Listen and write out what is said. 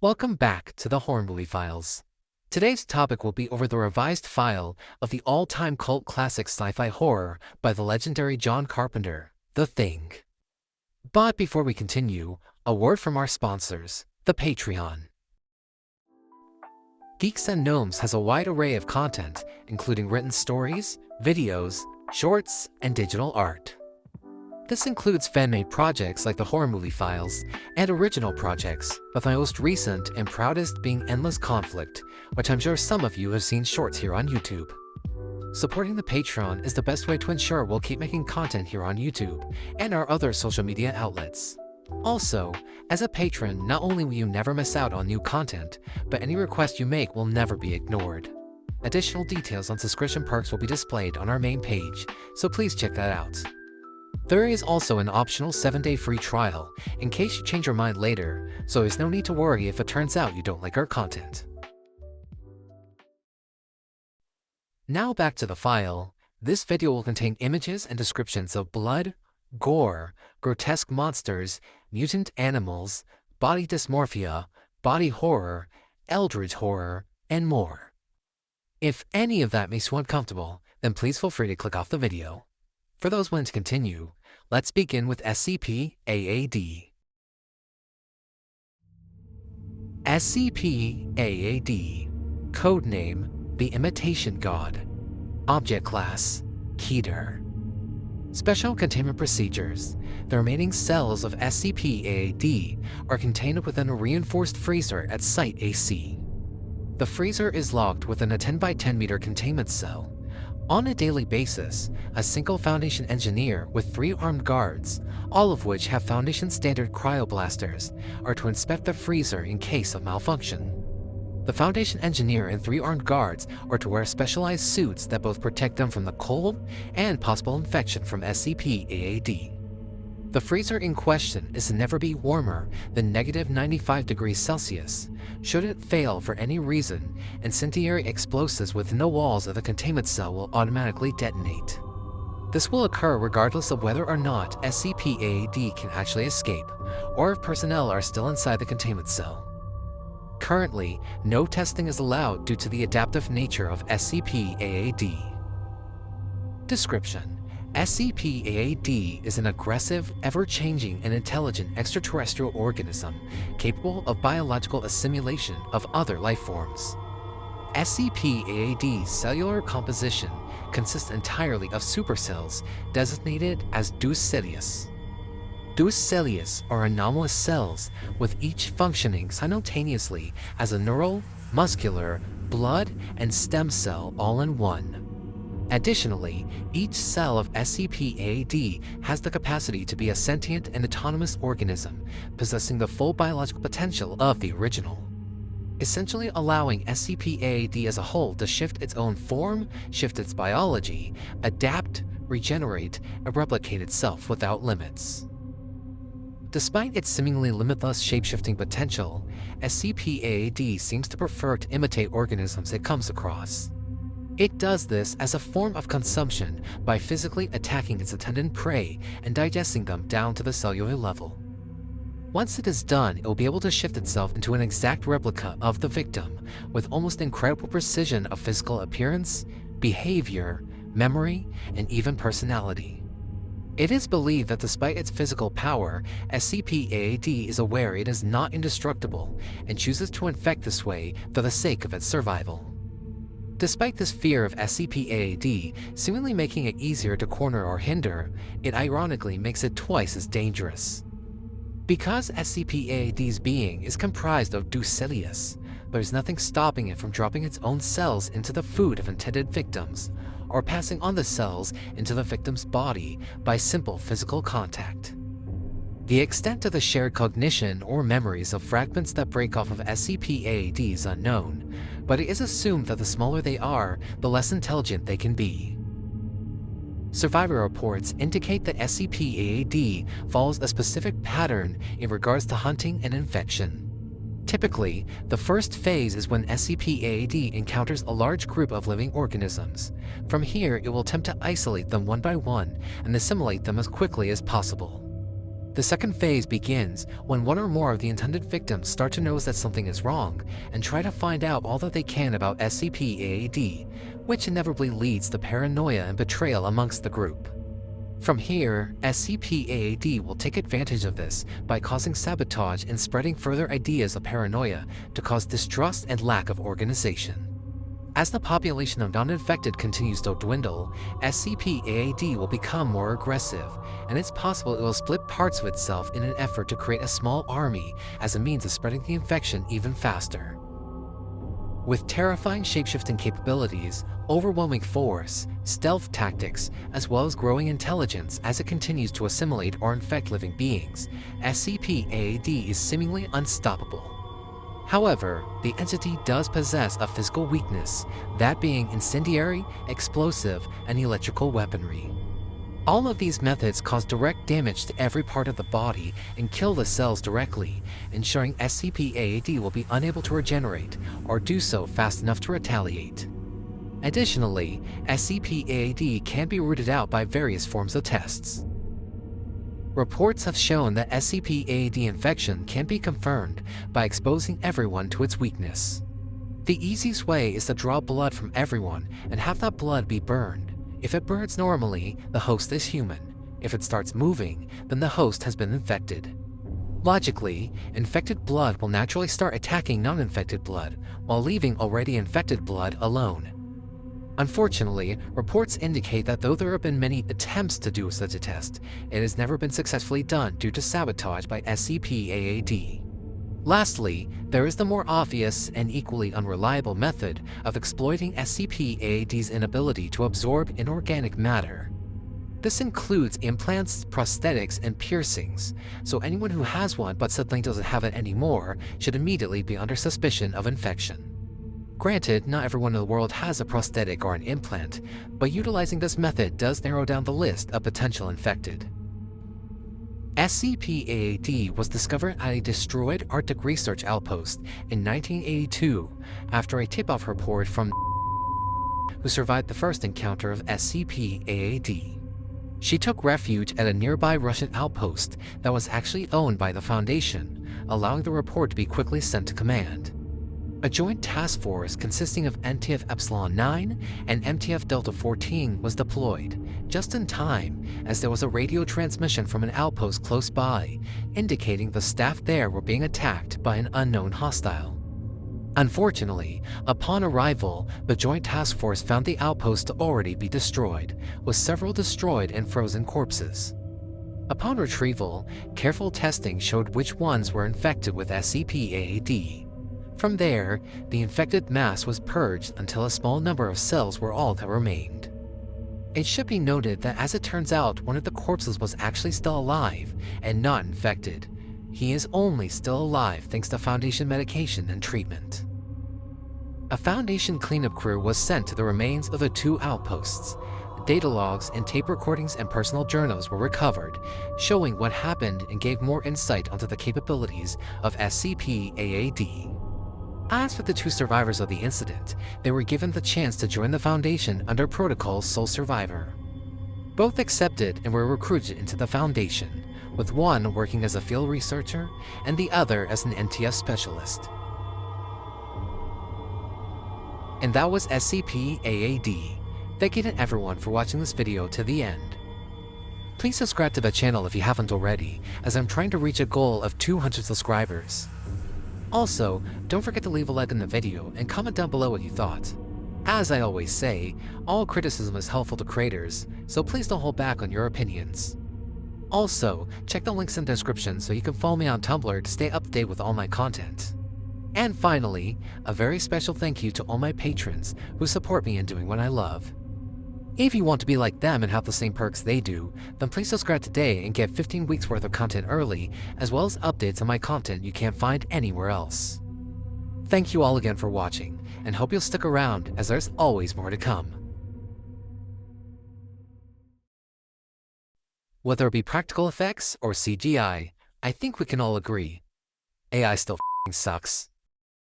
Welcome back to the Horror Movie Files. Today's topic will be over the revised file of the all-time cult classic sci-fi horror by the legendary John Carpenter, The Thing. But before we continue, a word from our sponsors, the Patreon. Geeks and Gnomes has a wide array of content, including written stories, videos, shorts, and digital art. This includes fan-made projects like the Horror Movie Files, and original projects, with my most recent and proudest being Endless Conflict, which I'm sure some of you have seen shorts here on YouTube. Supporting the Patreon is the best way to ensure we'll keep making content here on YouTube and our other social media outlets. Also, as a patron, not only will you never miss out on new content, but any request you make will never be ignored. Additional details on subscription perks will be displayed on our main page, so please check that out. There is also an optional 7-day free trial in case you change your mind later, so there's no need to worry if it turns out you don't like our content. Now back to the file. This video will contain images and descriptions of blood, gore, grotesque monsters, mutant animals, body dysmorphia, body horror, eldritch horror, and more. If any of that makes you uncomfortable, then please feel free to click off the video. For those willing to continue, let's begin with SCP-AAD. SCP-AAD, codename The Imitation God, Object Class Keter. Special Containment Procedures. The remaining cells of SCP-AAD are contained within a reinforced freezer at Site AC. The freezer is locked within a 10 by 10 meter containment cell. On a daily basis, a single Foundation engineer with 3 armed guards, all of which have Foundation standard cryoblasters, are to inspect the freezer in case of malfunction. The Foundation engineer and 3 armed guards are to wear specialized suits that both protect them from the cold and possible infection from SCP-AAD. The freezer in question is to never be warmer than -95 degrees Celsius. Should it fail for any reason, incendiary explosives within the walls of the containment cell will automatically detonate. This will occur regardless of whether or not SCP-AAD can actually escape, or if personnel are still inside the containment cell. Currently, no testing is allowed due to the adaptive nature of SCP-AAD. Description: SCP-AAD is an aggressive, ever-changing, and intelligent extraterrestrial organism capable of biological assimilation of other life forms. SCP-AAD's cellular composition consists entirely of supercells designated as Ducelius. Ducelius are anomalous cells, with each functioning simultaneously as a neural, muscular, blood, and stem cell all in one. Additionally, each cell of SCP-AAD has the capacity to be a sentient and autonomous organism, possessing the full biological potential of the original, essentially allowing SCP-AAD as a whole to shift its own form, shift its biology, adapt, regenerate, and replicate itself without limits. Despite its seemingly limitless shape-shifting potential, SCP-AAD seems to prefer to imitate organisms it comes across. It does this as a form of consumption by physically attacking its attendant prey and digesting them down to the cellular level. Once it is done, it will be able to shift itself into an exact replica of the victim, with almost incredible precision of physical appearance, behavior, memory, and even personality. It is believed that despite its physical power, SCP-AAD is aware it is not indestructible and chooses to infect this way for the sake of its survival. Despite this fear of SCP-AAD seemingly making it easier to corner or hinder, it ironically makes it twice as dangerous. Because SCP-AAD's being is comprised of Ducelius, there's nothing stopping it from dropping its own cells into the food of intended victims, or passing on the cells into the victim's body by simple physical contact. The extent of the shared cognition or memories of fragments that break off of SCP-AAD is unknown, but it is assumed that the smaller they are, the less intelligent they can be. Survivor reports indicate that SCP-AAD follows a specific pattern in regards to hunting and infection. Typically, the first phase is when SCP-AAD encounters a large group of living organisms. From here, it will attempt to isolate them one by one and assimilate them as quickly as possible. The second phase begins when one or more of the intended victims start to notice that something is wrong and try to find out all that they can about SCP-AAD, which inevitably leads to paranoia and betrayal amongst the group. From here, SCP-AAD will take advantage of this by causing sabotage and spreading further ideas of paranoia to cause distrust and lack of organization. As the population of non-infected continues to dwindle, SCP-AAD will become more aggressive, and it's possible it will split parts of itself in an effort to create a small army as a means of spreading the infection even faster. With terrifying shapeshifting capabilities, overwhelming force, stealth tactics, as well as growing intelligence as it continues to assimilate or infect living beings, SCP-AAD is seemingly unstoppable. However, the entity does possess a physical weakness, that being incendiary, explosive, and electrical weaponry. All of these methods cause direct damage to every part of the body and kill the cells directly, ensuring SCP-AAD will be unable to regenerate or do so fast enough to retaliate. Additionally, SCP-AAD can be rooted out by various forms of tests. Reports have shown that SCP-AAD infection can be confirmed by exposing everyone to its weakness. The easiest way is to draw blood from everyone and have that blood be burned. If it burns normally, the host is human. If it starts moving, then the host has been infected. Logically, infected blood will naturally start attacking non-infected blood, while leaving already infected blood alone. Unfortunately, reports indicate that though there have been many attempts to do such a test, it has never been successfully done due to sabotage by SCP-AAD. Lastly, there is the more obvious and equally unreliable method of exploiting SCP-AAD's inability to absorb inorganic matter. This includes implants, prosthetics, and piercings, so anyone who has one but suddenly doesn't have it anymore should immediately be under suspicion of infection. Granted, not everyone in the world has a prosthetic or an implant, but utilizing this method does narrow down the list of potential infected. SCP-AAD was discovered at a destroyed Arctic research outpost in 1982 after a tip-off report from who survived the first encounter of SCP-AAD. She took refuge at a nearby Russian outpost that was actually owned by the Foundation, allowing the report to be quickly sent to command. A joint task force consisting of MTF Epsilon 9 and MTF Delta 14 was deployed, just in time as there was a radio transmission from an outpost close by, indicating the staff there were being attacked by an unknown hostile. Unfortunately, upon arrival, the joint task force found the outpost to already be destroyed, with several destroyed and frozen corpses. Upon retrieval, careful testing showed which ones were infected with SCP-AAD. From there, the infected mass was purged until a small number of cells were all that remained. It should be noted that as it turns out, one of the corpses was actually still alive and not infected. He is only still alive thanks to Foundation medication and treatment. A Foundation cleanup crew was sent to the remains of the two outposts. Data logs and tape recordings and personal journals were recovered, showing what happened and gave more insight onto the capabilities of SCP-AAD. As for the two survivors of the incident, they were given the chance to join the Foundation under Protocol Sole Survivor. Both accepted and were recruited into the Foundation, with one working as a field researcher and the other as an MTF specialist. And that was SCP-AAD. Thank you to everyone for watching this video to the end. Please subscribe to the channel if you haven't already, as I'm trying to reach a goal of 200 subscribers. Also, don't forget to leave a like on the video and comment down below what you thought. As I always say, all criticism is helpful to creators, so please don't hold back on your opinions. Also, check the links in the description so you can follow me on Tumblr to stay up to date with all my content. And finally, a very special thank you to all my patrons who support me in doing what I love. If you want to be like them and have the same perks they do, then please subscribe today and get 15 weeks worth of content early, as well as updates on my content you can't find anywhere else. Thank you all again for watching, and hope you'll stick around as there's always more to come. Whether it be practical effects or CGI, I think we can all agree, AI still f***ing sucks.